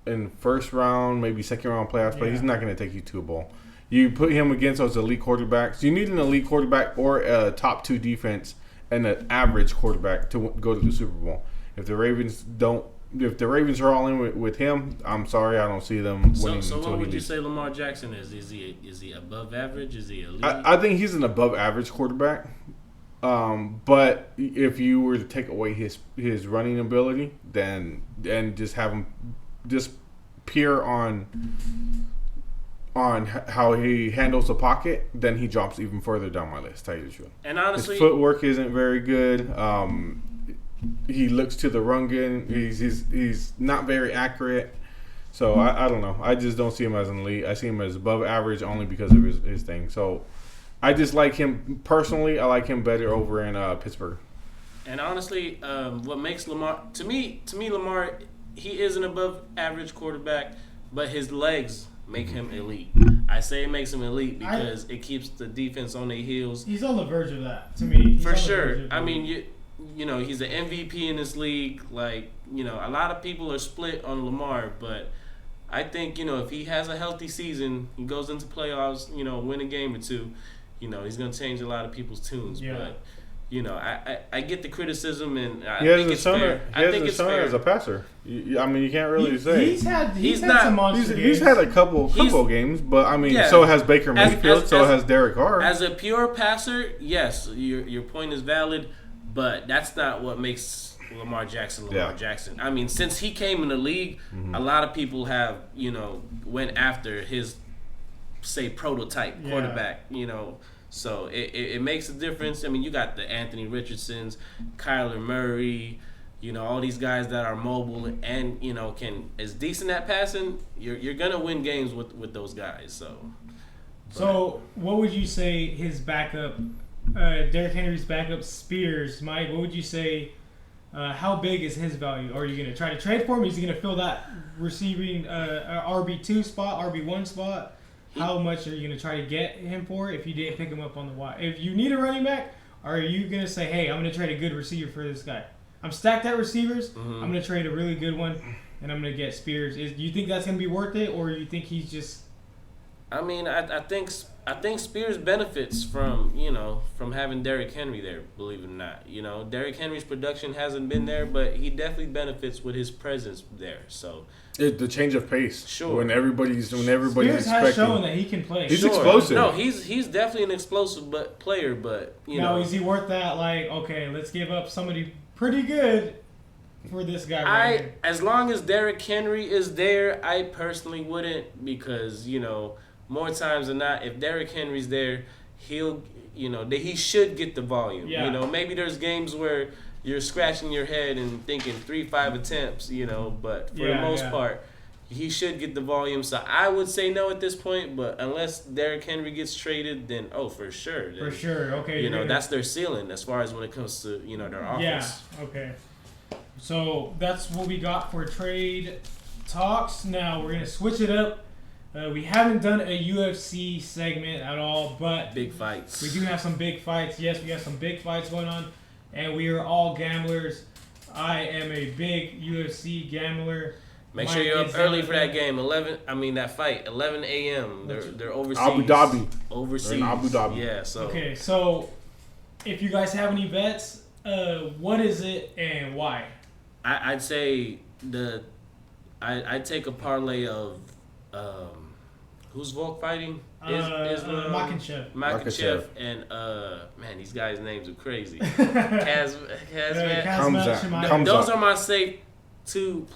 in first round, maybe second round playoffs, but he's not gonna take you to a bowl. You put him against those elite quarterbacks. You need an elite quarterback or a top 2 defense and an average quarterback to go to the Super Bowl. If the Ravens are all in with him, I'm sorry, I don't see them winning. So until what he would you leaves. say Lamar Jackson is? Is he above average? Is he elite? I think he's an above average quarterback. But if you were to take away his running ability, then and just have him just pure on how he handles the pocket, then he drops even further down my list. Tell you the truth. And honestly, His footwork isn't very good. He looks to the run game. He's not very accurate. So I don't know. I just don't see him as an elite. I see him as above average only because of his thing. So I just like him personally. I like him better over in Pittsburgh. And honestly, what makes Lamar to me Lamar, he is an above average quarterback, but his legs make him elite. I say it makes him elite because it keeps the defense on their heels. He's on the verge of that to me. He's For on the sure. verge of I that. mean, you know, he's an MVP in this league. Like, you know, a lot of people are split on Lamar, but I think, you know, if he has a healthy season, he goes into playoffs, you know, win a game or two, you know, he's going to change a lot of people's tunes. Yeah. But, you know, I get the criticism, and I He has think a it's son. fair. He has a son as a passer. I mean, you can't really say. He's had He's had not- some monster He's games. had a couple He's- games, but I mean, Yeah. so has Baker Mayfield, so as- has Derek Carr. As a pure passer, yes, your point is valid, but that's not what makes Lamar Jackson. Jackson. I mean, since he came in the league, a lot of people have, you know, went after his, say, prototype quarterback, you know. So it makes a difference. I mean, you got the Anthony Richardsons, Kyler Murray, you know, all these guys that are mobile and, you know, is decent at passing. You're gonna win games with those guys. So, what would you say his backup, Derrick Henry's backup, Spears, Mike? What would you say? How big is his value? Are you going to try to trade for him? Is he going to fill that receiving RB2 spot, RB1 spot? How much are you going to try to get him for if you didn't pick him up on the wire? If you need a running back, are you going to say, hey, I'm going to trade a good receiver for this guy? I'm stacked at receivers. I'm going to trade a really good one, and I'm going to get Spears. Do you think that's going to be worth it, or do you think he's just... I mean, I think Spears benefits from, you know, from having Derrick Henry there, believe it or not. You know, Derrick Henry's production hasn't been there, but he definitely benefits with his presence there. So The change of pace. Sure. When everybody's Spears expecting. has shown that he can play. He's explosive. No, he's definitely an explosive player, but you Now, know, is he worth that? Like, okay, let's give up somebody pretty good for this guy. Right here. as long as Derrick Henry is there, I personally wouldn't, because, you know, more times than not, if Derrick Henry's there, he'll, you know, he should get the volume. Yeah. You know, maybe there's games where you're scratching your head and thinking 3-5 attempts, you know, but for the most part, he should get the volume. So I would say no at this point, but unless Derrick Henry gets traded, then for sure. For sure, okay. You know, that's their ceiling as far as when it comes to, you know, their offense. Yeah, okay. So that's what we got for trade talks. Now we're going to switch it up. We haven't done a UFC segment at all, but Big fights. we do have some big fights. Yes, we have some big fights going on, and we are all gamblers. I am a big UFC gambler. Make Mike sure you're up is early on for that game. That fight, 11 a.m. They're overseas. Abu Dhabi. Overseas. They're in Abu Dhabi. Yeah. So. Okay, so if you guys have any bets, what is it and why? I'd say I'd take a parlay of Who's Volk fighting? Makhachev. Makhachev and man, these guys' names are crazy. Kazmat Chimaev. Those are my safe two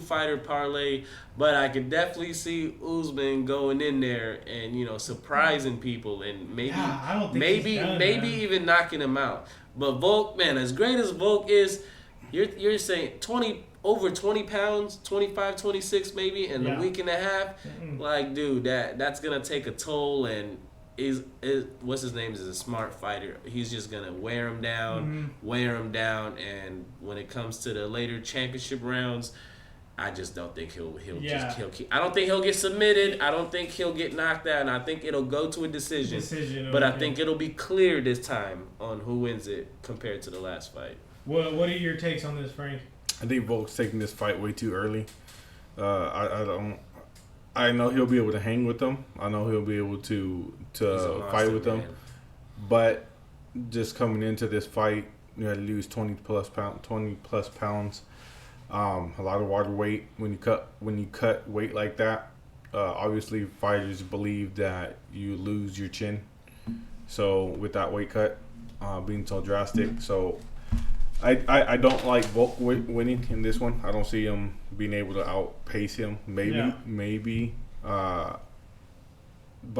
fighter parlay, but I could definitely see Usman going in there and surprising people and maybe even knocking him out. But Volk, man, as great as Volk is, you're saying over 20 pounds, 25, 26 maybe in a week and a half. Like, dude, that's gonna take a toll, and is what's his name is a smart fighter. He's just gonna wear him down, and when it comes to the later championship rounds, I just don't think he'll I don't think he'll get submitted. I don't think he'll get knocked out, and I think it'll go to a decision. But I think it'll be clear this time on who wins it compared to the last fight. What are your takes on this, Frank? I think Volk's taking this fight way too early. I know he'll be able to hang with them. I know he'll be able to fight with them. But just coming into this fight, you had to lose 20 plus pounds. A lot of water weight when you cut weight like that. Obviously, fighters believe that you lose your chin. So with that weight cut being so drastic, so. I don't like Volk winning in this one. I don't see him being able to outpace him. Maybe by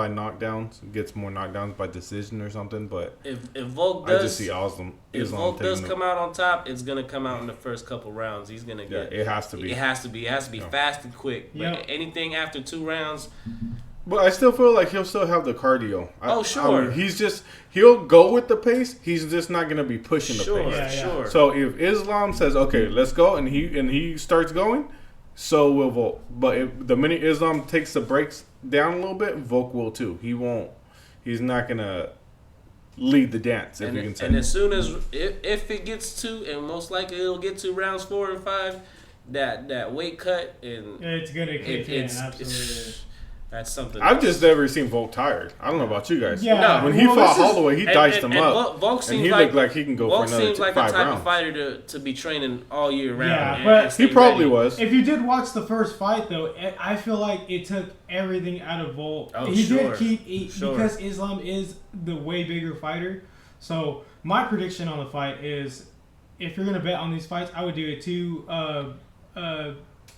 knockdowns, gets more knockdowns by decision or something. But if Volk does, I just see Islam. If Volk does come out on top, it's gonna come out in the first couple rounds. He's gonna get. Yeah, it has to be. It has to be fast and quick. But anything after 2 rounds. But I still feel like he'll still have the cardio. Sure. I mean, he'll go with the pace. He's just not going to be pushing the pace. Sure. So if Islam says, "Okay, let's go," and he starts going, so will Volk. But if the minute Islam takes the brakes down a little bit, Volk will too. He won't. He's not going to lead the dance, if you can say. And as soon as if it gets to, and most likely it'll get to rounds 4 and 5, that weight cut and it's gonna kick in. Absolutely. That's something. I've just never seen Volk tired. I don't know about you guys. Yeah. When he fought Holloway, he diced him up. Volk seems and he looked like he can go for another 5 rounds. Volk seems like the type of fighter to be training all year round. Yeah, but he probably was. If you did watch the first fight, though, I feel like it took everything out of Volk. Oh, did keep because Islam is the way bigger fighter. So my prediction on the fight is, if you're gonna bet on these fights, I would do a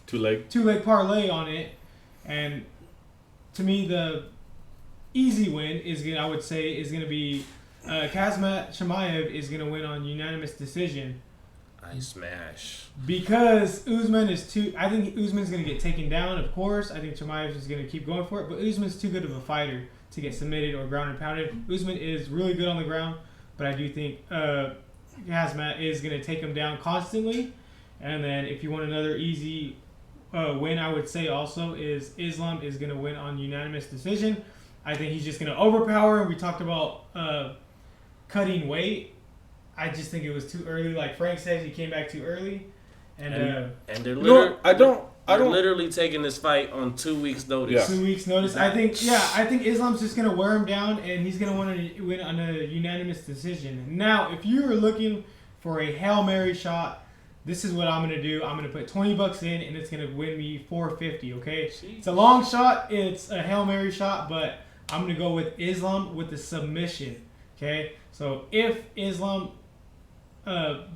two-leg parlay on it, and. To me, the easy win is going to be Kazmat Chimaev is going to win on unanimous decision. I smash. Because Usman is I think Usman's going to get taken down, of course. I think Chimaev is going to keep going for it. But Usman's too good of a fighter to get submitted or ground and pounded. Usman is really good on the ground. But I do think Kazmat is going to take him down constantly. And then if you want another easy win, I would say also is Islam is going to win on unanimous decision. I think he's just going to overpower him. We talked about cutting weight. I just think it was too early. Like Frank says, he came back too early. And they're literally taking this fight on 2 weeks notice. Yeah. 2 weeks notice. I think Islam's just going to wear him down, and he's going to want to win on a unanimous decision. Now, if you are looking for a Hail Mary shot, this is what I'm going to do. I'm going to put $20 in, and it's going to win me $450, okay? Jeez. It's a long shot. It's a Hail Mary shot, but I'm going to go with Islam with the submission, okay? So if Islam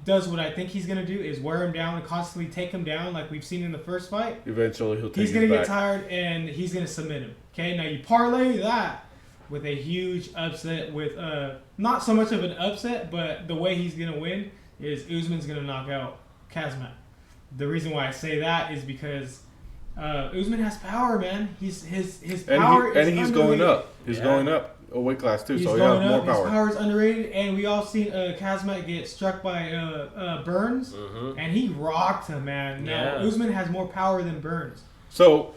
does what I think he's going to do, is wear him down and constantly take him down like we've seen in the first fight, eventually he's going to get tired, and he's going to submit him, okay? Now you parlay that with a huge upset with not so much of an upset, but the way he's going to win is Usman's going to knock out Kazmat. The reason why I say that is because Usman has power, man. His power is he's underrated. going up. He's going up a weight class too, He's so he has going more up. power. His power is underrated, and we all seen Kazmat get struck by Burns, and he rocked him, man. Now Usman has more power than Burns. So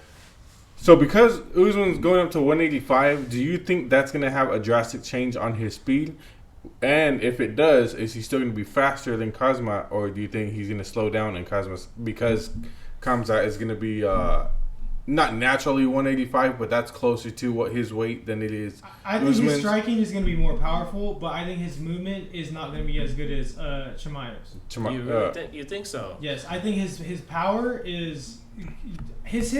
because Usman's going up to 185, do you think that's going to have a drastic change on his speed? And if it does, is he still going to be faster than Kazmat, or do you think he's going to slow down in Kazmat because Kazmat is going to be not naturally 185, but that's closer to what his weight than it is. I think his striking is going to be more powerful, but I think his movement is not going to be as good as Chimaev's. You think so? Yes, I think his power is his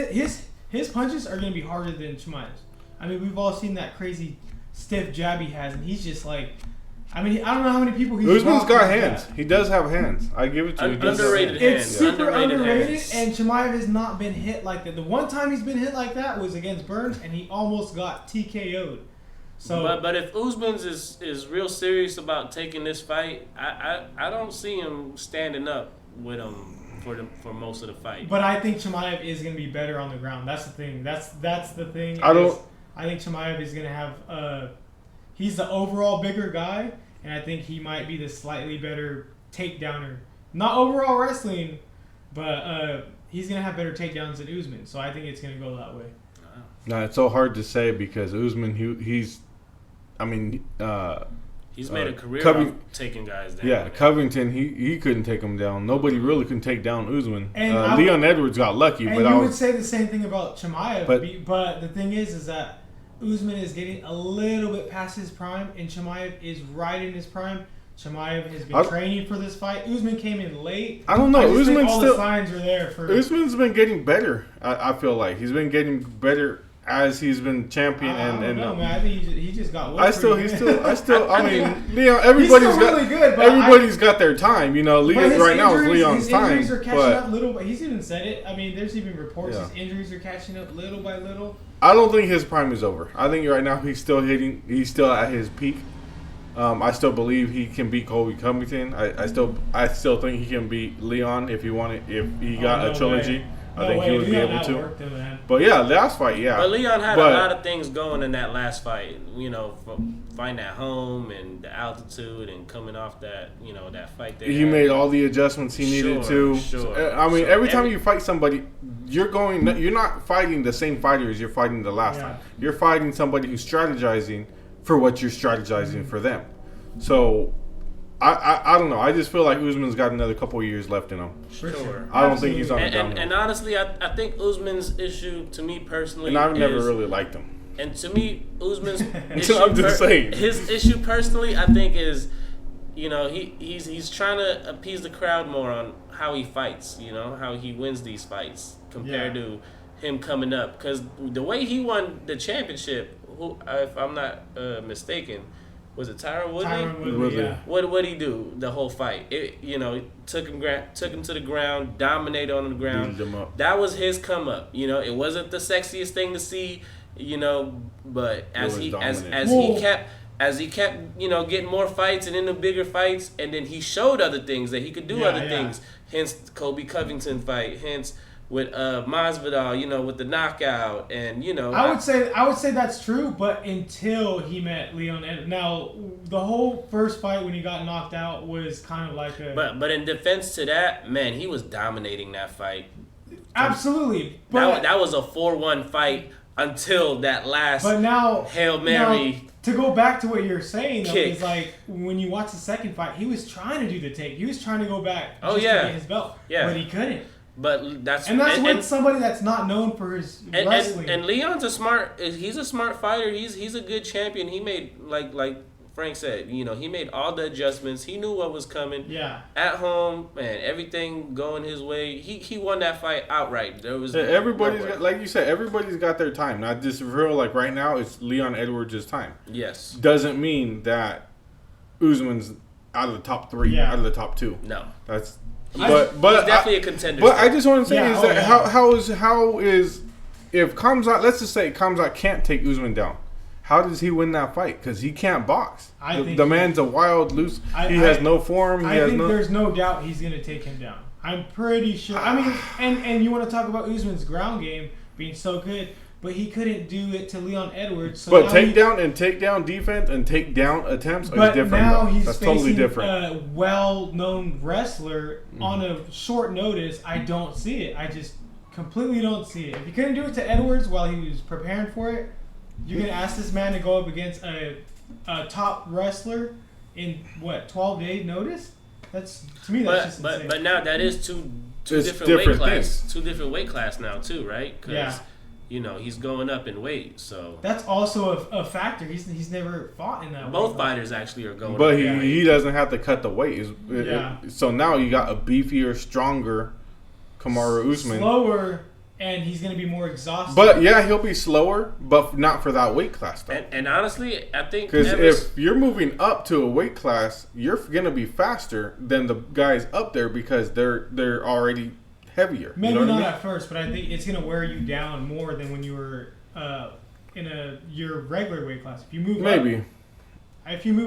his punches are going to be harder than Chimaev's. I mean, we've all seen that crazy stiff jab he has, and he's just like, I mean, I don't know how many people he's Usman's got with hands. that. He does have hands. I give it to you. He does have Underrated hands. It's hands. super underrated, hands. and Chimaev has not been hit like that. The one time he's been hit like that was against Burns, and he almost got TKO'd. So, But if Usman's is real serious about taking this fight, I don't see him standing up with him for most of the fight. but I think Chimaev is going to be better on the ground. That's the thing. That's the thing. I think Chimaev is going to have. He's the overall bigger guy, and I think he might be the slightly better takedowner. Not overall wrestling, but he's going to have better takedowns than Usman. So I think it's going to go that way. No, it's so hard to say because Usman, he's made a career of taking guys down. Yeah, Covington, he couldn't take him down. Nobody really can take down Usman. And Leon Edwards got lucky, And but you would say the same thing about Chimaev, But- but the thing is that Usman is getting a little bit past his prime, and Chimaev is right in his prime. Chimaev has been training for this fight. Usman came in late. I don't know. I just think Usman's all still. the signs were there for. Usman's been getting better. I feel like he's been getting better as he's been champion. I don't and know, man. I think he just got. I mean, Leon. Everybody's still really good, but everybody's got their time. You know, But Leon his right now is injuries- Leon's his injuries time. are catching But up little, but he's even said it. I mean, there's even reports Yeah. his injuries are catching up little by little. I don't think his prime is over. I think right now he's still hitting. He's still at his peak. I still believe he can beat Colby Covington. I still think he can beat Leon if he got a trilogy. Way. I think he would be Leon able to. outworked him, man. But yeah, last fight, yeah. But Leon had But- a lot of things going in that last fight. You know, from fighting at home and the altitude and coming off that, that fight there. He made all the adjustments he needed to. Sure. I mean, So every time you fight somebody, you're not fighting the same fighter as you're fighting the last Yeah. time. You're fighting somebody who's strategizing for what you're strategizing for them. So, I don't know. I just feel like Usman's got another couple of years left in him. For sure. I don't think he's on the And, downhill. and honestly, I think Usman's issue, to me personally, And I've never is- really liked him. And to me, Usman's I'm issue, just saying. his issue personally, I think is, he's trying to appease the crowd more on how he fights. How he wins these fights compared to him coming up. Because the way he won the championship, if I'm not mistaken, was it Tyron Woodley? Tyron Woodley, yeah. What did he do the whole fight? Took him to the ground, dominated on the ground. Beated him up. That was his come up. It wasn't the sexiest thing to see. But as was he dominant. as he kept getting more fights and into bigger fights, and then he showed other things that he could do other things. Hence Colby Covington fight. Hence with Masvidal, with the knockout, and I would say that's true, but until he met Leon Edwards. Now, the whole first fight when he got knocked out was kind of like a. But in defense to that, man, he was dominating that fight. Absolutely, but That was a 4-1 fight until that last now Hail Mary. Now, to go back to what you're saying, though, kick. is like when you watch the second fight, he was trying to do the take. He was trying to go back. Oh, just yeah. to get his belt. Yeah. But he couldn't. But that's with somebody that's not known for his wrestling. And Leon's he's a smart fighter. He's a good champion. He made like Frank said, he made all the adjustments. He knew what was coming. Yeah. At home, man, everything going his way. He won that fight outright. There was Everybody's no way. got, like you said, everybody's got their time. Not just real like right now. It's Leon Edwards' time. Yes. Doesn't mean that Usman's out of the top 3, Yeah. out of the top 2. No. That's He's but definitely a contender. But I just want to say Yeah, is oh, that yeah. how is if Khamzat, let's just say Khamzat can't take Usman down, how does he win that fight? Because he can't box. I think the man's a wild loose. He has no form. I think there's no doubt he's going to take him down. I'm pretty sure. I mean, and you want to talk about Usman's ground game being so good, but he couldn't do it to Leon Edwards. So But now takedown defense and takedown attempts is but different. now though. he's That's facing totally different. a well-known wrestler on a short notice. I don't see it. I just completely don't see it. If you couldn't do it to Edwards while he was preparing for it, you're going to ask this man to go up against a top wrestler in, 12 days notice? That's, to me, that's just insane. But now that is two It's different weight different class. things. 2 different weight class now too, right? 'Cause, Yeah. he's going up in weight. So That's also a factor. He's never fought in that both weight. fighters actually are going But up in weight. he doesn't have to cut the weight. Yeah. So now you got a beefier, stronger Kamaru Usman. Slower and he's going to be more exhausted. But yeah, he'll be slower, but not for that weight class though. And honestly, I think Because Evers- if you're moving up to a weight class, you're gonna be faster than the guys up there because they're already heavier. Maybe you know what not I mean? at first, but I think it's going to wear you down more than when you were in your regular weight class. If you move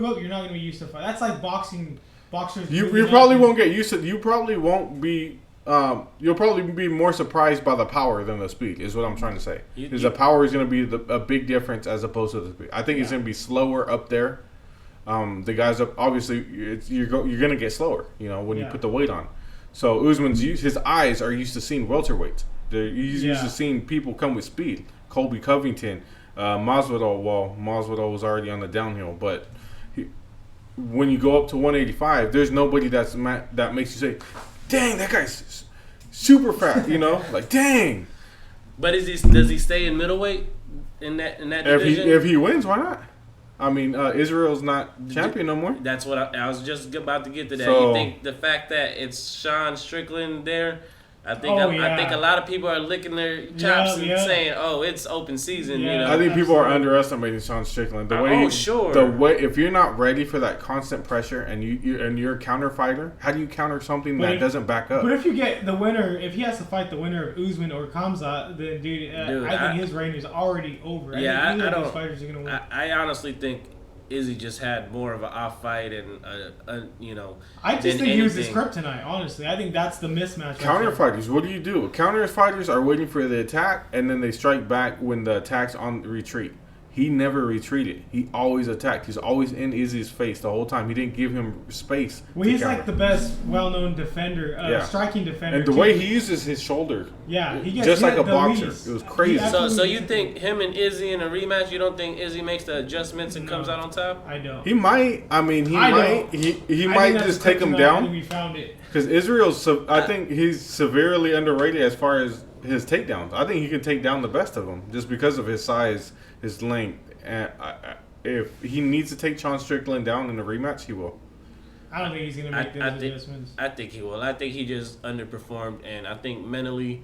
up, you're not going to be used to fight. That's like boxing. Boxers. You moving probably up. won't get used to. You probably won't be. You'll probably be more surprised by the power than the speed. Is what I'm trying to say. Because the power is going to be a big difference as opposed to the speed. I think it's going to be slower up there. The guys up, obviously, you're going to get slower. You know when you put the weight on. So Usman's his eyes are used to seeing welterweights. He's used to seeing people come with speed. Colby Covington, Masvidal. Well, Masvidal was already on the downhill, but when you go up to 185, there's nobody that makes you say, "Dang, that guy's super fat." You know, like dang. But does he stay in middleweight in that division? If he wins, why not? I mean, Israel's not champion no more. That's what I was just about to get to that. So- You think the fact that it's Sean Strickland there, I think Oh, I think yeah. a lot of people are licking their chops and Yeah. saying, "Oh, it's open season." You Yeah. know, I think people are Absolutely. underestimating Sean Strickland. Sure. The way if you're not ready for that constant pressure and you're a counter fighter, how do you counter something But that if- doesn't back up? But if you get the winner, if he has to fight the winner of Usman or Khamzat, then dude, I think his reign is already over. Yeah, I think I either of don't- these fighters are gonna win. I honestly think Izzy just had more of an off fight and I just than think he was his anything. kryptonite. Honestly, I think that's the mismatch. Counter right there. fighters, what do? Counter fighters are waiting for the attack and then they strike back when the attack's on retreat. He never retreated. He always attacked. He's always in Izzy's face the whole time. He didn't give him space. Well, to he's counter. like the best, well-known defender, Yeah. striking defender. And the too. way he uses his shoulder, yeah, he gets just like hit a the boxer. least. It was He crazy. absolutely So you gets think him and Izzy in a rematch? You don't think Izzy makes the adjustments and No. comes out on top? I don't. He might. I mean, he I might. don't. He I think might that's just a take him kryptonite. I down. think we found it. Because Israel's, I think he's severely underrated as far as his takedowns. I think he can take down the best of them just because of his size, his length. And if he needs to take Sean Strickland down in the rematch, he will. I don't think he's gonna make those adjustments. I think he will. I think he just underperformed, and I think mentally,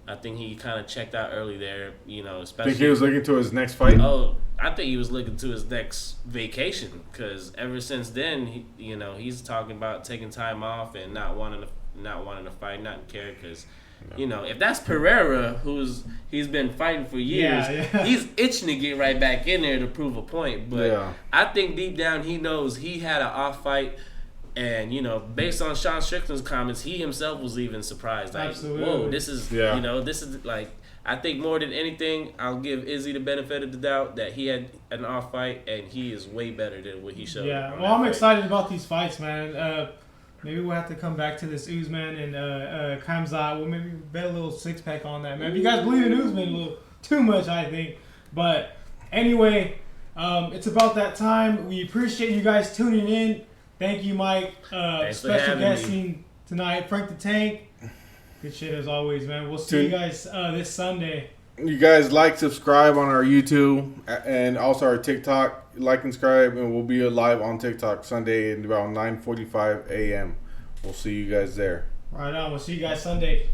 I think he kind of checked out early there. You know, especially. Think he was looking to his next fight? Oh, I think he was looking to his next vacation because ever since then, he's talking about taking time off and not wanting to fight, not care because. If that's Pereira, he's been fighting for years, Yeah. he's itching to get right back in there to prove a point. But Yeah. I think deep down he knows he had an off fight, and based on Sean Strickland's comments, he himself was even surprised. Like, Absolutely. whoa, this is Yeah. this is like. I think more than anything, I'll give Izzy the benefit of the doubt that he had an off fight, and he is way better than what he showed. Yeah, on well, that I'm fight. excited about these fights, man. Maybe we'll have to come back to this Usman and Khamzat. We'll maybe bet a little six pack on that, man. If you guys believe in Usman a little too much, I think. But anyway, it's about that time. We appreciate you guys tuning in. Thank you, Mike. Thanks for Special having guesting tonight, Frank the Tank. Good shit as always, man. We'll see you guys this Sunday. You guys subscribe on our YouTube and also our TikTok. Like and subscribe, and we'll be live on TikTok Sunday at about 9:45 a.m. We'll see you guys there. Right on. We'll see you guys Sunday.